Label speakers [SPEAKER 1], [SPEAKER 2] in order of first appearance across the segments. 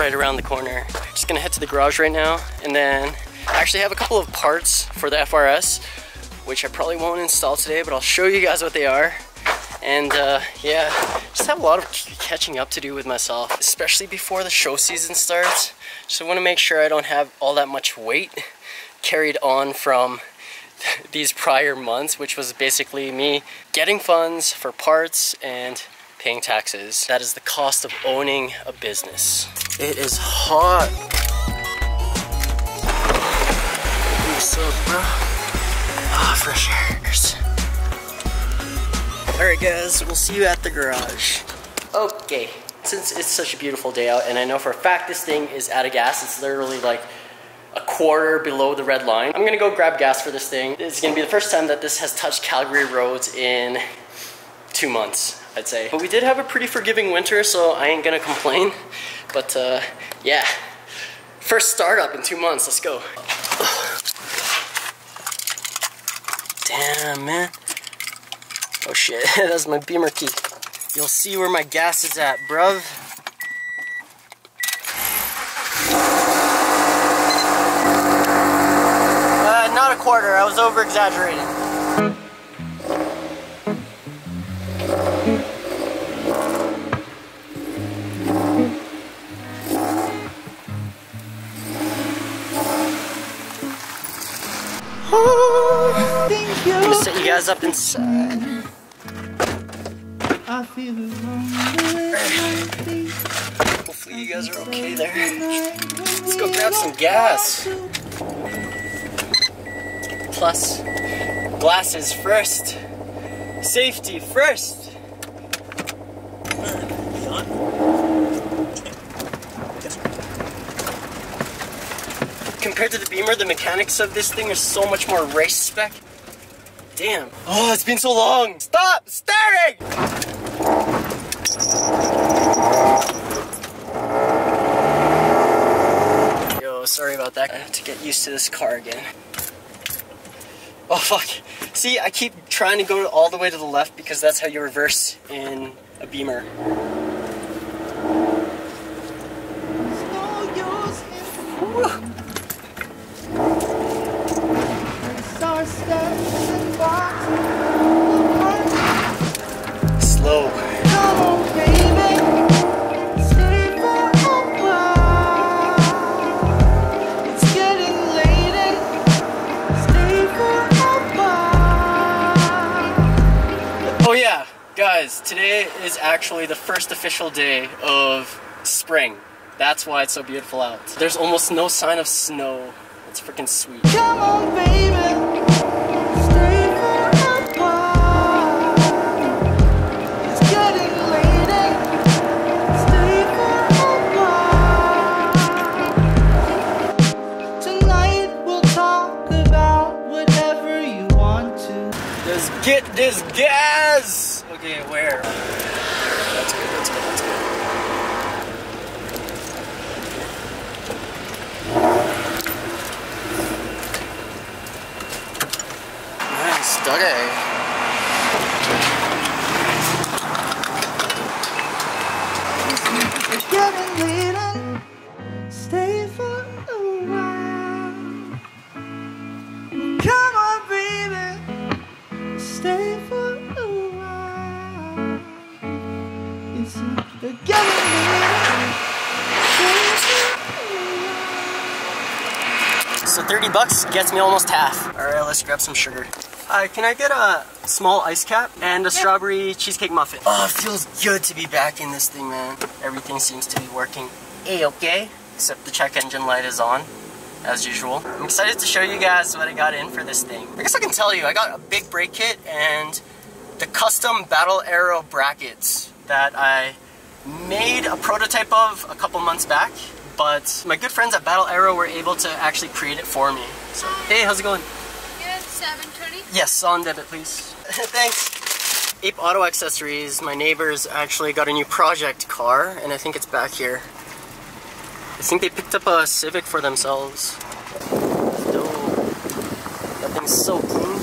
[SPEAKER 1] right around the corner. Just gonna head to the garage right now, and then I actually have a couple of parts for the FRS, which I probably won't install today, but I'll show you guys what they are. And yeah, just have a lot of catching up to do with myself, especially before the show season starts. So I want to make sure I don't have all that much weight carried on from these prior months, which was basically me getting funds for parts and paying taxes. That is the cost of owning a business. It is hot. What's up, bro? Ah, fresh airs. Alright guys, we'll see you at the garage. Okay, since it's such a beautiful day out, and I know for a fact this thing is out of gas, it's literally like a quarter below the red line. I'm gonna go grab gas for this thing. It's gonna be the first time that this has touched Calgary roads in 2 months, I'd say. But we did have a pretty forgiving winter, so I ain't gonna complain. But yeah, first startup in 2 months, let's go. Damn, man. Oh shit, that's my Beamer key. You'll see where my gas is at, bruv. Not a quarter, I was over exaggerating. I'm gonna set you guys up inside. Hopefully you guys are okay there. Let's go grab some gas. Plus, glasses first. Safety first. Compared to the Beamer, the mechanics of this thing are so much more race spec. Damn. Oh, it's been so long. Stop staring! Yo, sorry about that. I have to get used to this car again. Oh fuck. See, I keep trying to go all the way to the left because that's how you reverse in a Beamer. Slow. Oh yeah, guys, today is actually the first official day of spring. That's why it's so beautiful out. There's almost no sign of snow. It's freaking sweet. Come on, baby. Stay for a while. It's getting later. Stay for a while. Tonight we'll talk about whatever you want to. Let's get this gas! Okay, where? That's good, that's good, that's good. Nice, doggy. It's getting later. Stay for a while. Come on, baby. Stay for a while. It's getting later. So 30 bucks gets me almost half. Alright, let's grab some sugar. Can I get a small ice cap and a strawberry cheesecake muffin? Oh, it feels good to be back in this thing, man. Everything seems to be working A-okay, except the check engine light is on, as usual. I'm excited to show you guys what I got in for this thing. I guess I can tell you, I got a big brake kit and the custom Battle Aero brackets that I made a prototype of a couple months back, but my good friends at Battle Aero were able to actually create it for me. So, hey, how's it going?
[SPEAKER 2] Good, 720?
[SPEAKER 1] Yes, on debit, please. Thanks. Ape Auto Accessories, my neighbors actually got a new project car, and I think it's back here. I think they picked up a Civic for themselves. Dope. That thing's so clean.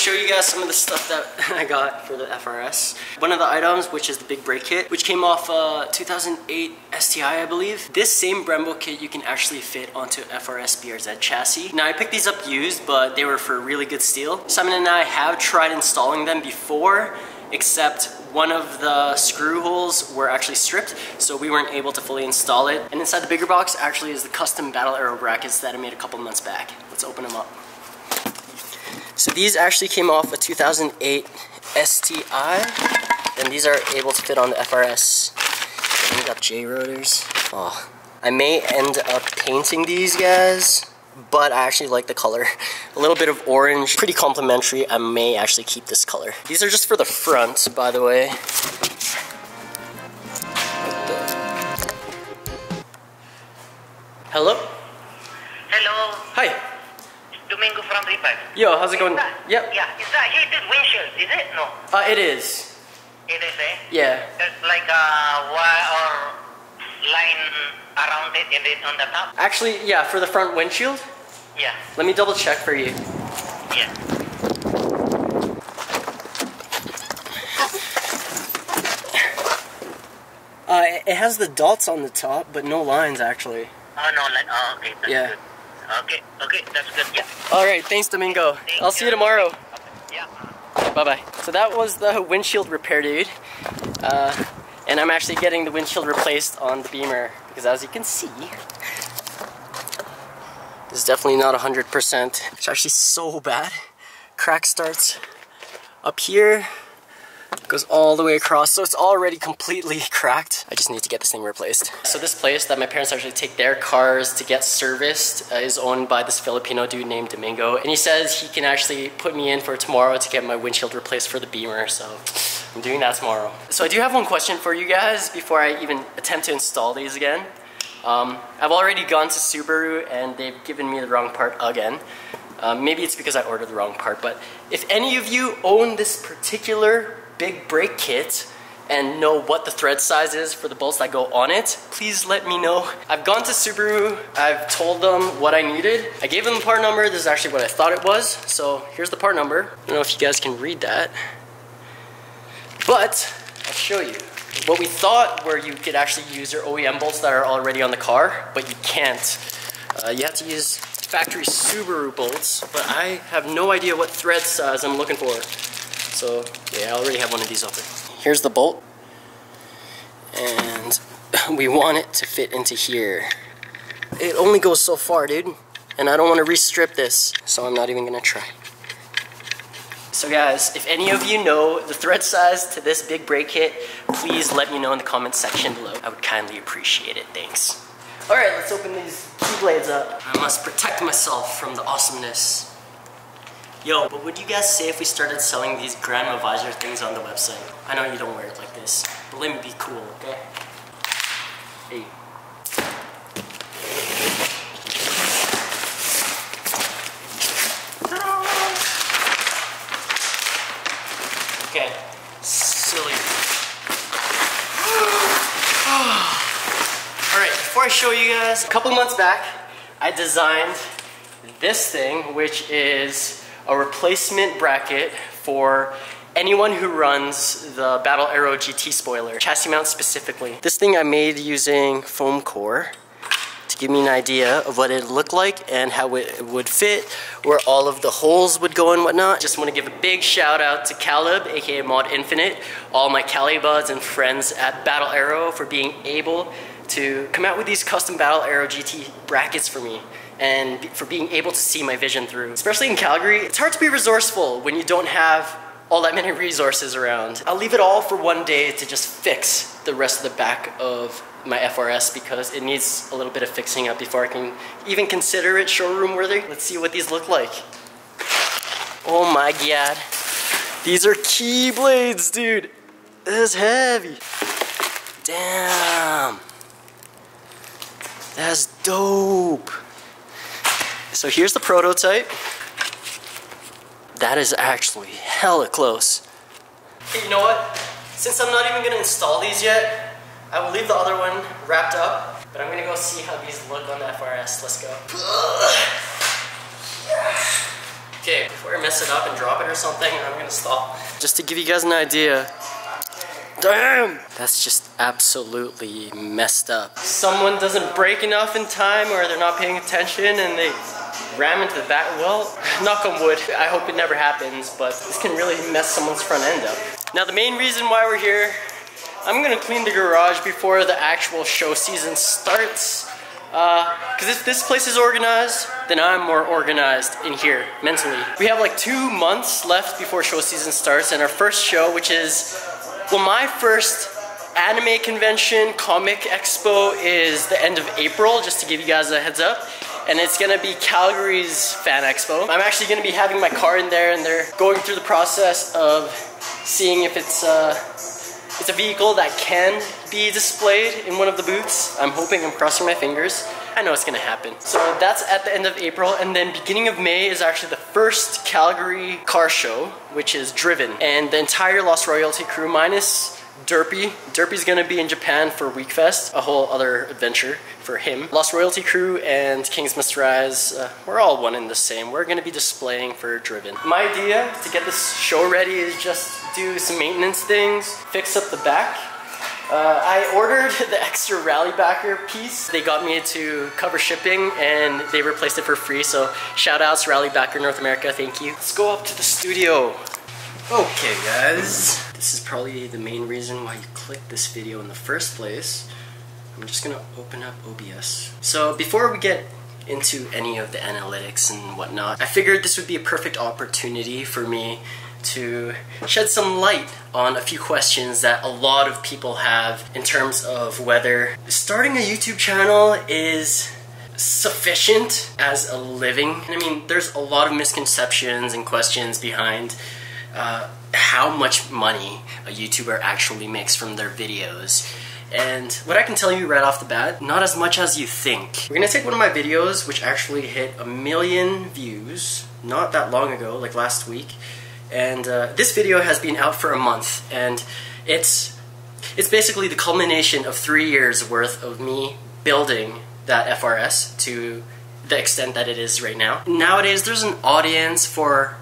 [SPEAKER 1] show you guys some of the stuff that I got for the FRS. One of the items, which is the big brake kit, which came off 2008 STI, I believe. This same Brembo kit you can actually fit onto FRS BRZ chassis. Now I picked these up used, but they were for really good steel. Simon and I have tried installing them before, except one of the screw holes were actually stripped, so we weren't able to fully install it. And inside the bigger box actually is the custom Battle Aero brackets that I made a couple months back. Let's open them up. So these actually came off a 2008 STI, and these are able to fit on the FRS. And we got J rotors. Oh, I may end up painting these guys, but I actually like the color. A little bit of orange, pretty complimentary. I may actually keep this color. These are just for the front, by the way. Hello?
[SPEAKER 3] Hello.
[SPEAKER 1] Hi.
[SPEAKER 3] Domingo from Ripa.
[SPEAKER 1] Yo, how's it going? Yep.
[SPEAKER 3] Yeah, is that heated windshield, is it? No.
[SPEAKER 1] It is.
[SPEAKER 3] It is, eh?
[SPEAKER 1] Yeah.
[SPEAKER 3] There's like a wire or line around it and it on the top?
[SPEAKER 1] Actually, yeah, for the front windshield.
[SPEAKER 3] Yeah.
[SPEAKER 1] Let me double check for you.
[SPEAKER 3] Yeah.
[SPEAKER 1] It has the dots on the top, but no lines actually.
[SPEAKER 3] Oh, no, like, oh, okay, that's
[SPEAKER 1] Yeah.
[SPEAKER 3] good. Okay, that's good, yeah.
[SPEAKER 1] Alright, thanks Domingo. I'll see you tomorrow.
[SPEAKER 3] Yeah.
[SPEAKER 1] Bye-bye. So that was the windshield repair, dude. And I'm actually getting the windshield replaced on the Beamer, because as you can see, it's definitely not 100%. It's actually so bad. Crack starts up here, goes all the way across, so it's already completely cracked. I just need to get this thing replaced. So this place that my parents actually take their cars to get serviced is owned by this Filipino dude named Domingo, and he says he can actually put me in for tomorrow to get my windshield replaced for the Beamer, so I'm doing that tomorrow. So I do have one question for you guys before I even attempt to install these again. I've already gone to Subaru and they've given me the wrong part again. Maybe it's because I ordered the wrong part, but if any of you own this particular big brake kit and know what the thread size is for the bolts that go on it, please let me know. I've gone to Subaru, I've told them what I needed. I gave them the part number, this is actually what I thought it was. So here's the part number. I don't know if you guys can read that, but I'll show you. What we thought were you could actually use your OEM bolts that are already on the car, but you can't. You have to use factory Subaru bolts, but I have no idea what thread size I'm looking for. So yeah, I already have one of these open. Here's the bolt, and we want it to fit into here. It only goes so far, dude, and I don't want to restrip this, so I'm not even gonna try. So guys, if any of you know the thread size to this big brake kit, please let me know in the comments section below. I would kindly appreciate it, thanks. Alright, let's open these key blades up. I must protect myself from the awesomeness. Yo, what would you guys say if we started selling these grandma visor things on the website? I know you don't wear it like this, but let me be cool, okay? Hey. Okay, silly. Alright, before I show you guys, a couple months back, I designed this thing, which is a replacement bracket for anyone who runs the Battle Aero GT spoiler, chassis mount specifically. This thing I made using foam core to give me an idea of what it looked like and how it would fit, where all of the holes would go and whatnot. Just want to give a big shout out to Caleb, aka Mod Infinite, all my Cali buds and friends at Battle Aero for being able to come out with these custom Battle Aero GT brackets for me, and for being able to see my vision through. Especially in Calgary, it's hard to be resourceful when you don't have all that many resources around. I'll leave it all for one day to just fix the rest of the back of my FRS because it needs a little bit of fixing up before I can even consider it showroom worthy. Let's see what these look like. Oh my god. These are key blades, dude. This is heavy. Damn. That's dope. So here's the prototype. That is actually hella close. Hey, you know what? Since I'm not even gonna install these yet, I will leave the other one wrapped up, but I'm gonna go see how these look on the FRS. Let's go. Okay, before I mess it up and drop it or something, I'm gonna stop. Just to give you guys an idea. Damn! That's just absolutely messed up. Someone doesn't brake enough in time, or they're not paying attention and they ram into the back. Well, knock on wood, I hope it never happens, but this can really mess someone's front end up. Now the main reason why we're here, I'm gonna clean the garage before the actual show season starts. Because if this place is organized, then I'm more organized in here, mentally. We have like 2 months left before show season starts, and our first show, which is, well, my first anime convention, comic expo, is the end of April, just to give you guys a heads up. And it's gonna be Calgary's Fan Expo. I'm actually gonna be having my car in there, and they're going through the process of seeing if it's a vehicle that can be displayed in one of the booths. I'm hoping, I'm crossing my fingers. I know it's gonna happen. So that's at the end of April, and then beginning of May is actually the first Calgary car show, which is Driven. And the entire Lost Royalty crew, minus Derpy. Derpy's gonna be in Japan for Weekfest, a whole other adventure for him. Lost Royalty crew and Kings Must Rise, we're all one and the same. We're gonna be displaying for Driven. My idea to get this show ready is just do some maintenance things, fix up the back. I ordered the extra rally backer piece. They got me to cover shipping and they replaced it for free, so shout outs Rally Backer North America, thank you. Let's go up to the studio. Okay guys, this is probably the main reason why you clicked this video in the first place. I'm just gonna open up OBS. So before we get into any of the analytics and whatnot, I figured this would be a perfect opportunity for me to shed some light on a few questions that a lot of people have in terms of whether starting a YouTube channel is sufficient as a living. I mean, there's a lot of misconceptions and questions behind how much money a YouTuber actually makes from their videos. And what I can tell you right off the bat, not as much as you think. We're gonna take one of my videos, which actually hit 1 million views not that long ago, like last week. And this video has been out for a month, and it's basically the culmination of 3 years worth of me building that FRS to the extent that it is right now. Nowadays, there's an audience for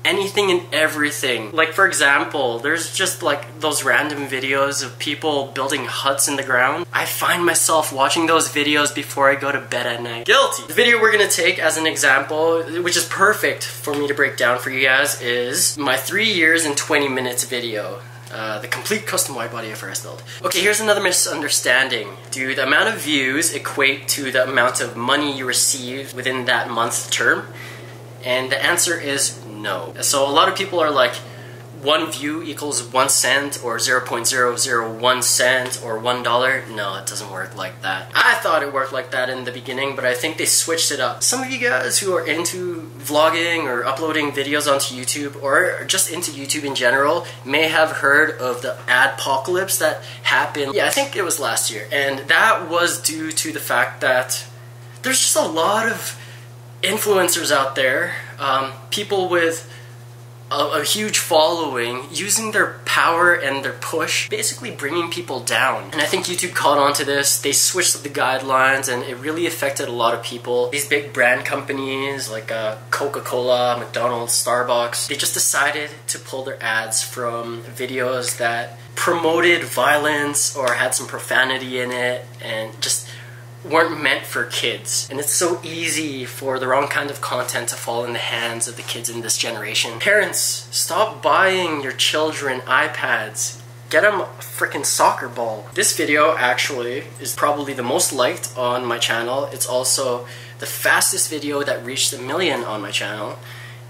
[SPEAKER 1] anything and everything. Like, for example, there's just like those random videos of people building huts in the ground. I find myself watching those videos before I go to bed at night. Guilty! The video we're gonna take as an example, which is perfect for me to break down for you guys, is my 3 years and 20 minutes video. The complete custom wide body FRS build. Okay, here's another misunderstanding. Do the amount of views equate to the amount of money you receive within that month's term? And the answer is no. So a lot of people are like, 1 view equals 1 cent or 0.001 cent or $1. No, it doesn't work like that. I thought it worked like that in the beginning, but I think they switched it up. Some of you guys who are into vlogging or uploading videos onto YouTube, or just into YouTube in general, may have heard of the adpocalypse that happened, yeah, I think it was last year. And that was due to the fact that there's just a lot of influencers out there, people with a huge following, using their power and their push, basically bringing people down. And I think YouTube caught on to this. They switched the guidelines, and it really affected a lot of people. These big brand companies like Coca-Cola, McDonald's, Starbucks, they just decided to pull their ads from videos that promoted violence or had some profanity in it and just weren't meant for kids. And it's so easy for the wrong kind of content to fall in the hands of the kids in this generation. Parents, stop buying your children iPads. Get them a freaking soccer ball. This video actually is probably the most liked on my channel. It's also the fastest video that reached 1 million on my channel.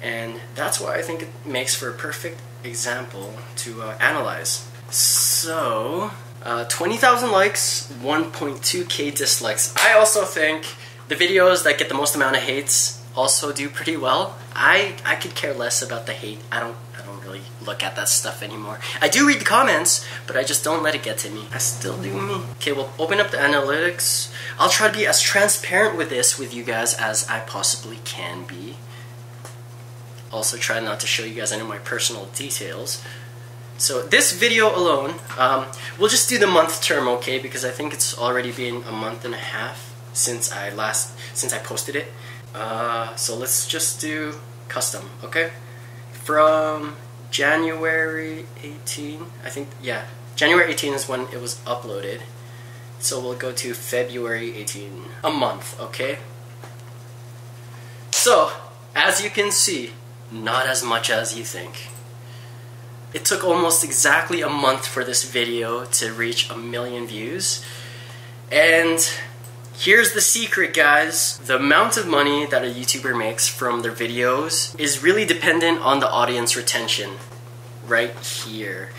[SPEAKER 1] And that's why I think it makes for a perfect example to analyze. So 20,000 likes, 1.2k dislikes. I also think the videos that get the most amount of hates also do pretty well. I could care less about the hate. I don't really look at that stuff anymore. I do read the comments, but I just don't let it get to me. I still do me. Okay, we'll open up the analytics. I'll try to be as transparent with this with you guys as I possibly can be. Also try not to show you guys any of my personal details. So this video alone, we'll just do the month term, okay? Because I think it's already been 1.5 months since I posted it. So let's just do custom, okay? From January 18, I think, yeah, January 18 is when it was uploaded. So we'll go to February 18, a month, okay? So, as you can see, not as much as you think. It took almost exactly a month for this video to reach 1 million views. And here's the secret, guys. The amount of money that a YouTuber makes from their videos is really dependent on the audience retention, right here.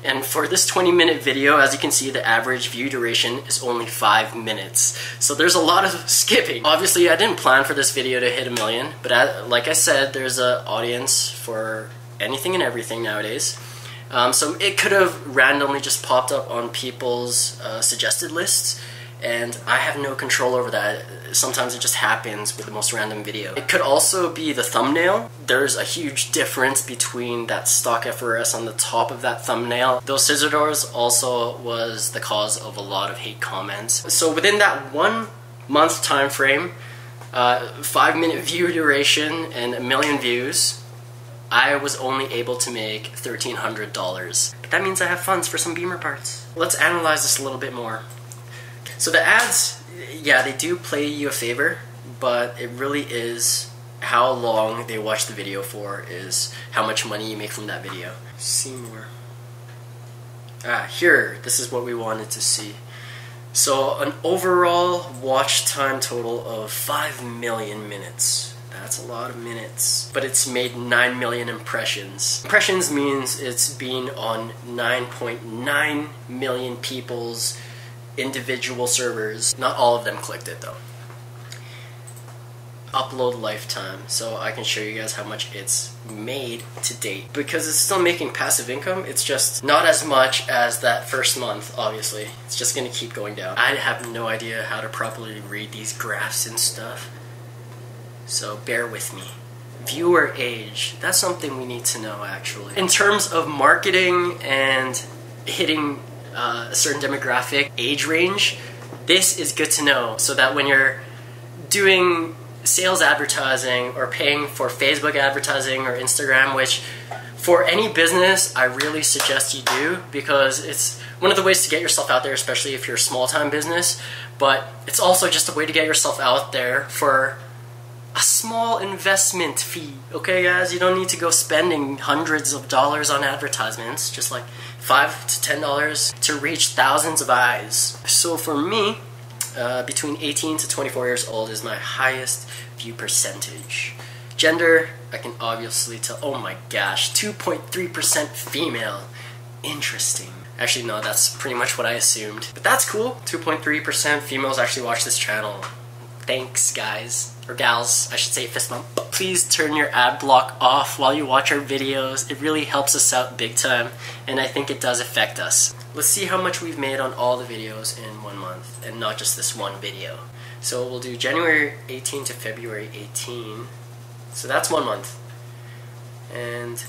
[SPEAKER 1] And for this 20-minute video, as you can see, the average view duration is only 5 minutes. So there's a lot of skipping. Obviously, I didn't plan for this video to hit 1 million, but like I said, there's an audience for anything and everything nowadays. So it could have randomly just popped up on people's suggested lists, and I have no control over that. Sometimes it just happens with the most random video. It could also be the thumbnail. There's a huge difference between that stock FRS on the top of that thumbnail. Those scissor doors also was the cause of a lot of hate comments. So within that 1 month time frame, 5-minute view duration and 1 million views, I was only able to make $1,300. But that means I have funds for some Beamer parts. Let's analyze this a little bit more. So the ads, yeah, they do play you a favor, but it really is how long they watch the video for is how much money you make from that video. See more. Here, this is what we wanted to see. So an overall watch time total of 5 million minutes. That's a lot of minutes. But it's made 9 million impressions. Impressions means it's been on 9.9 million people's individual servers. Not all of them clicked it though. Upload lifetime, so I can show you guys how much it's made to date. Because it's still making passive income, it's just not as much as that first month, obviously. It's just gonna keep going down. I have no idea how to properly read these graphs and stuff, so bear with me. Viewer age, that's something we need to know actually. In terms of marketing and hitting a certain demographic age range, this is good to know so that when you're doing sales advertising or paying for Facebook advertising or Instagram, which for any business I really suggest you do, because it's one of the ways to get yourself out there, especially if you're a small-time business, but it's also just a way to get yourself out there for a small investment fee. Okay guys, you don't need to go spending hundreds of dollars on advertisements, just like $5 to $10 to reach thousands of eyes. So for me, between 18 to 24 years old is my highest view percentage. Gender, I can obviously tell, oh my gosh, 2.3% female. Interesting. Actually no, that's pretty much what I assumed. But that's cool, 2.3% females actually watch this channel. Thanks guys, or gals, I should say, fist bump. Please turn your ad block off while you watch our videos. It really helps us out big time, and I think it does affect us. Let's see how much we've made on all the videos in 1 month, and not just this one video. So we'll do January 18 to February 18. So that's 1 month. And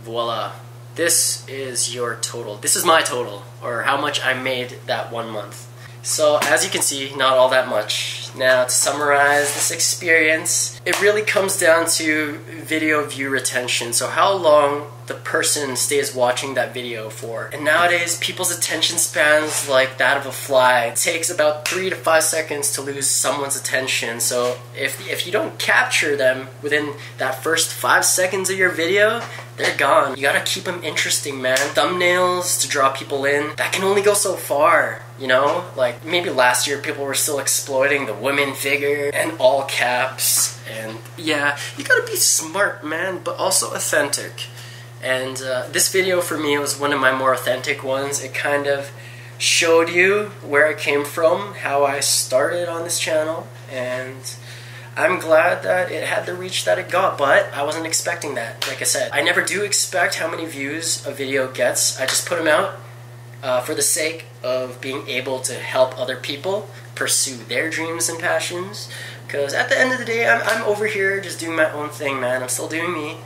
[SPEAKER 1] voila. This is your total. This is my total, or how much I made that 1 month. So as you can see, not all that much. Now to summarize this experience, it really comes down to video view retention. So how long the person stays watching that video for. And nowadays, people's attention spans like that of a fly. It takes about 3 to 5 seconds to lose someone's attention. So if you don't capture them within that first 5 seconds of your video, they're gone. You gotta keep them interesting, man. Thumbnails to draw people in, that can only go so far, you know? Like, maybe last year people were still exploiting the women figure and all caps. And yeah, you gotta be smart, man, but also authentic. And this video for me was one of my more authentic ones. It kind of showed you where I came from, how I started on this channel, and I'm glad that it had the reach that it got, but I wasn't expecting that. Like I said, I never do expect how many views a video gets. I just put them out for the sake of being able to help other people pursue their dreams and passions. Because at the end of the day, I'm over here just doing my own thing, man. I'm still doing me.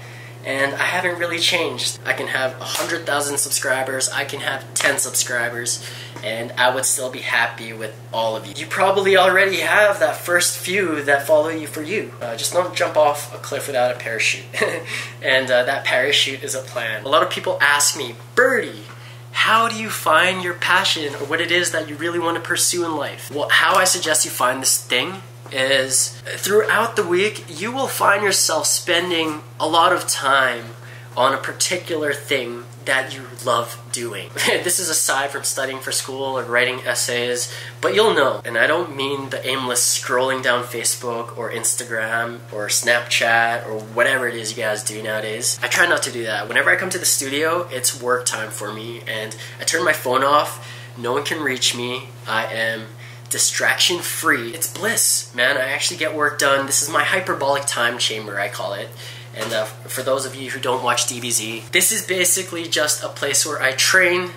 [SPEAKER 1] And I haven't really changed. I can have 100,000 subscribers, I can have 10 subscribers, and I would still be happy with all of you. You probably already have that first few that follow you for you. Just don't jump off a cliff without a parachute. And that parachute is a plan. A lot of people ask me, Birdie, how do you find your passion or what it is that you really want to pursue in life? Well, how I suggest you find this thing is throughout the week, you will find yourself spending a lot of time on a particular thing that you love doing. This is aside from studying for school or writing essays, but you'll know. And I don't mean the aimless scrolling down Facebook or Instagram or Snapchat or whatever it is you guys do nowadays. I try not to do that. Whenever I come to the studio, it's work time for me, and I turn my phone off. No one can reach me. I am distraction free. It's bliss, man. I actually get work done. This is my hyperbolic time chamber, I call it. And for those of you who don't watch DBZ, this is basically just a place where I train.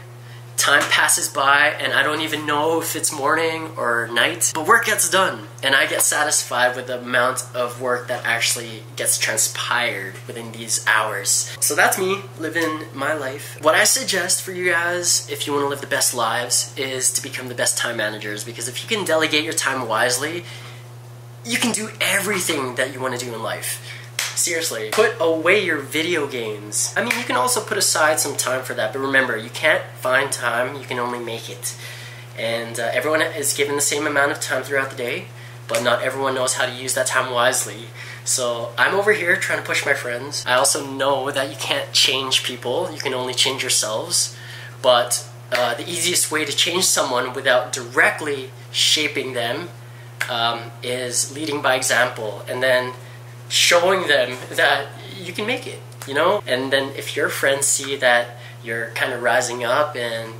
[SPEAKER 1] Time passes by and I don't even know if it's morning or night, but work gets done and I get satisfied with the amount of work that actually gets transpired within these hours. So that's me living my life. What I suggest for you guys, if you want to live the best lives, is to become the best time managers, because if you can delegate your time wisely, you can do everything that you want to do in life. Seriously, put away your video games. I mean, you can also put aside some time for that, but remember, you can't find time, you can only make it. And everyone is given the same amount of time throughout the day, but not everyone knows how to use that time wisely. So I'm over here trying to push my friends. I also know that you can't change people, you can only change yourselves. But the easiest way to change someone without directly shaping them is leading by example, and then showing them that you can make it, you know? And then if your friends see that you're kind of rising up and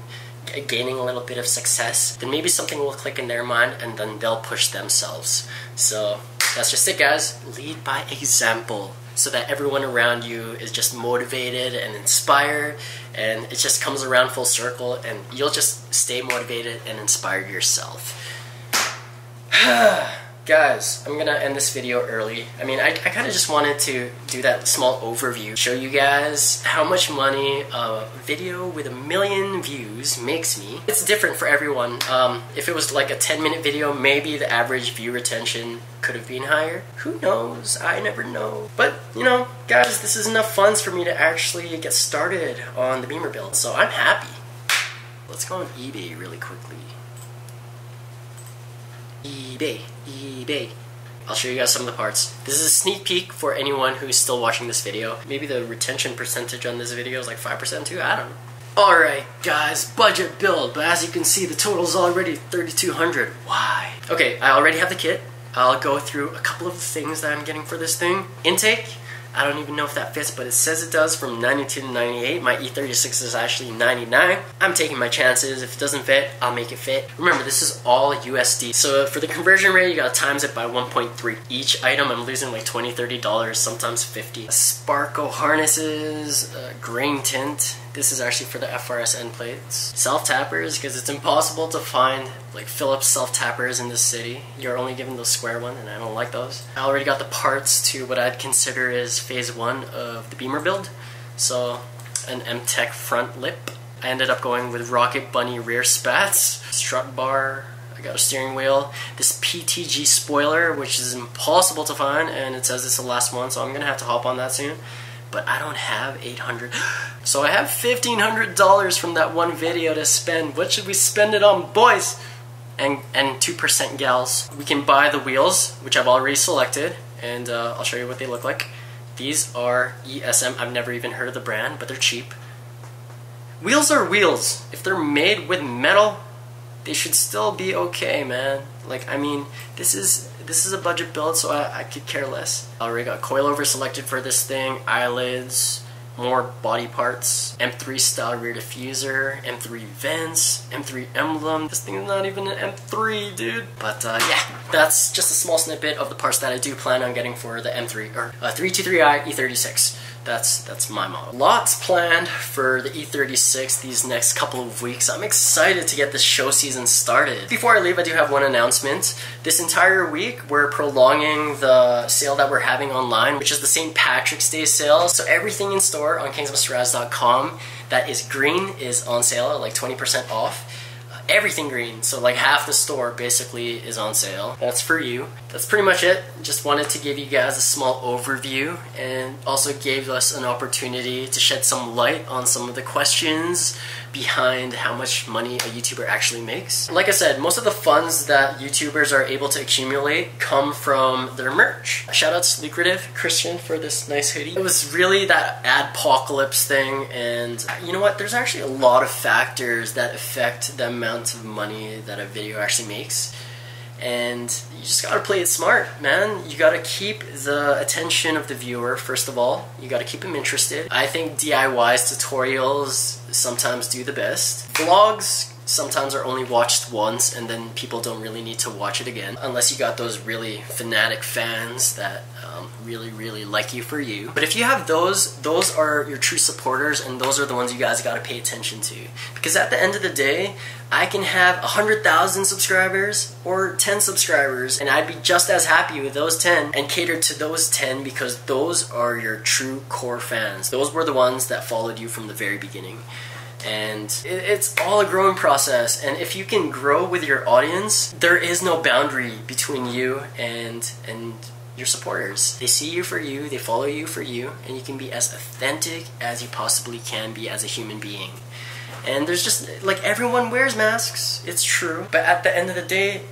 [SPEAKER 1] gaining a little bit of success, then maybe something will click in their mind and then they'll push themselves. So that's just it, guys. Lead by example so that everyone around you is just motivated and inspired, and it just comes around full circle and you'll just stay motivated and inspired yourself. Guys, I'm gonna end this video early. I mean, I kind of just wanted to do that small overview, show you guys how much money a video with 1 million views makes me. It's different for everyone. If it was like a 10-minute video, maybe the average view retention could have been higher. Who knows? I never know. But, you know, guys, this is enough funds for me to actually get started on the Beamer build, so I'm happy. Let's go on eBay really quickly. eBay. I'll show you guys some of the parts. This is a sneak peek for anyone who's still watching this video. Maybe the retention percentage on this video is like 5% too, I don't know. Alright guys, budget build, but as you can see the total's already $3,200. Why? Okay, I already have the kit. I'll go through a couple of the things that I'm getting for this thing. Intake, I don't even know if that fits, but it says it does, from 92 to 98. My E36 is actually 99. I'm taking my chances. If it doesn't fit, I'll make it fit. Remember, this is all USD. So for the conversion rate, you gotta times it by 1.3. Each item, I'm losing like $20, $30, sometimes $50. Sparko harnesses, grain tint. This is actually for the FRS end plates. Self-tappers, because it's impossible to find like Philips self-tappers in this city. You're only given those square one, and I don't like those. I already got the parts to what I'd consider is phase 1 of the Beamer build. So, an M-Tech front lip. I ended up going with Rocket Bunny rear spats. Strut bar. I got a steering wheel. This PTG spoiler, which is impossible to find, and it says it's the last one, so I'm gonna have to hop on that soon. But I don't have $800. So I have $1,500 from that one video to spend. What should we spend it on, boys? And 2% gals. We can buy the wheels, which I've already selected, and I'll show you what they look like. These are ESM. I've never even heard of the brand, but they're cheap. Wheels are wheels. If they're made with metal, they should still be okay, man. Like, I mean, this is a budget build, so I could care less. I already got coilover selected for this thing, eyelids, more body parts, M3 style rear diffuser, M3 vents, M3 emblem. This thing is not even an M3, dude. But yeah, that's just a small snippet of the parts that I do plan on getting for the M3, or 323i E36. That's my model. Lots planned for the E36 these next couple of weeks. I'm excited to get this show season started. Before I leave, I do have one announcement. This entire week, we're prolonging the sale that we're having online, which is the St. Patrick's Day sale. So everything in store on kingsmrraz.com that is green is on sale at like 20% off. everything green. So like half the store basically is on sale. That's for you. That's pretty much it. Just wanted to give you guys a small overview and also gave us an opportunity to shed some light on some of the questions behind how much money a YouTuber actually makes. Like I said, most of the funds that YouTubers are able to accumulate come from their merch. Shout out to Lucrative Christian for this nice hoodie. It was really that adpocalypse thing, and you know what? There's actually a lot of factors that affect the amount of money that a video actually makes. And you just gotta play it smart, man. You gotta keep the attention of the viewer, first of all. You gotta keep them interested. I think DIYs, tutorials sometimes do the best. Vlogs sometimes are only watched once and then people don't really need to watch it again. Unless you got those really fanatic fans that really like you for you. But if you have those are your true supporters, and those are the ones you guys gotta pay attention to. Because at the end of the day, I can have 100,000 subscribers or 10 subscribers and I'd be just as happy with those 10 and cater to those 10 because those are your true core fans. Those were the ones that followed you from the very beginning. And it's all a growing process, and if you can grow with your audience, there is no boundary between you and your supporters. They see you for you, they follow you for you, and you can be as authentic as you possibly can be as a human being. And there's just, like, everyone wears masks, it's true, but at the end of the day,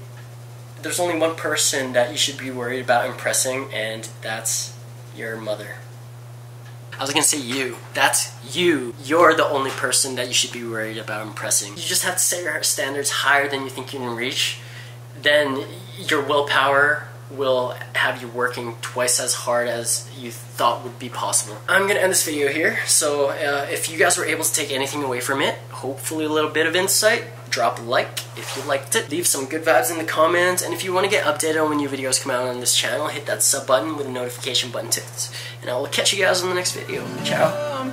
[SPEAKER 1] there's only one person that you should be worried about impressing, and that's your mother. I was gonna say you. That's you. You're the only person that you should be worried about impressing. You just have to set your standards higher than you think you can reach. Then your willpower will have you working twice as hard as you thought would be possible. I'm gonna end this video here. So if you guys were able to take anything away from it, hopefully a little bit of insight, drop a like if you liked it. Leave some good vibes in the comments, and if you want to get updated on when new videos come out on this channel, hit that sub button with the notification button too. And I will catch you guys in the next video. Ciao.